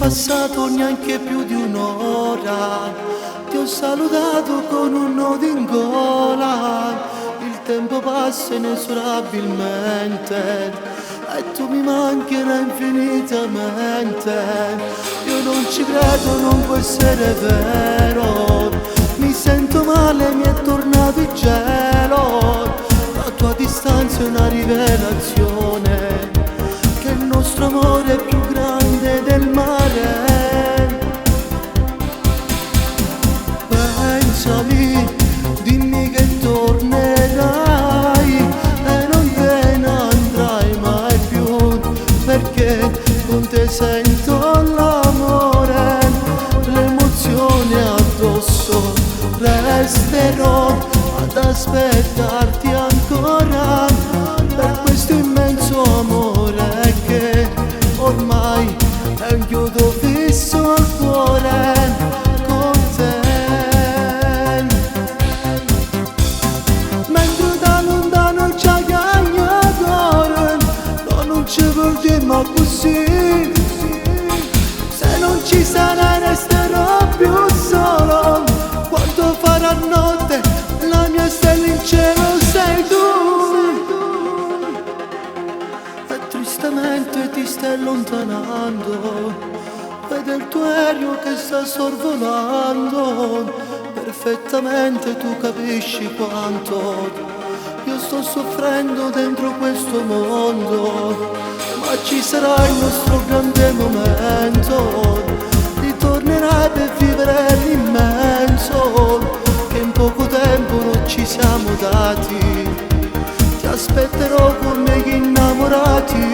passato neanche più di un'ora, ti ho salutato con un nodo in gola. Il tempo passa inesorabilmente e tu mi mancherai infinitamente. Io non ci credo, non può essere vero, mi sento male, mi è tornato il gelo. La tua distanza è una rivelazione, che il nostro amore è più grande del mare. Pensami, dimmi che tornerai e non te ne andrai mai più, perché con te sento l'amore, l'emozione addosso. Resterò ad aspettarti ancora per questo immenso amore che ormai è un chiodo fisso al cuore con te. Mentre da lontano ci chiamano, non ci vogliamo così. Se non ci sarai resterò più solo. Quando farà notte la mia stella in cielo sei tu. E tristemente ti stai allontanando, vedo il tuo aereo che sta sorvolando. Perfettamente tu capisci quanto io sto soffrendo dentro questo mondo, ma ci sarà il nostro grande momento. Ritornerai per vivere l'immenso che in poco tempo non ci siamo dati. Ti aspetterò come gli innamorati.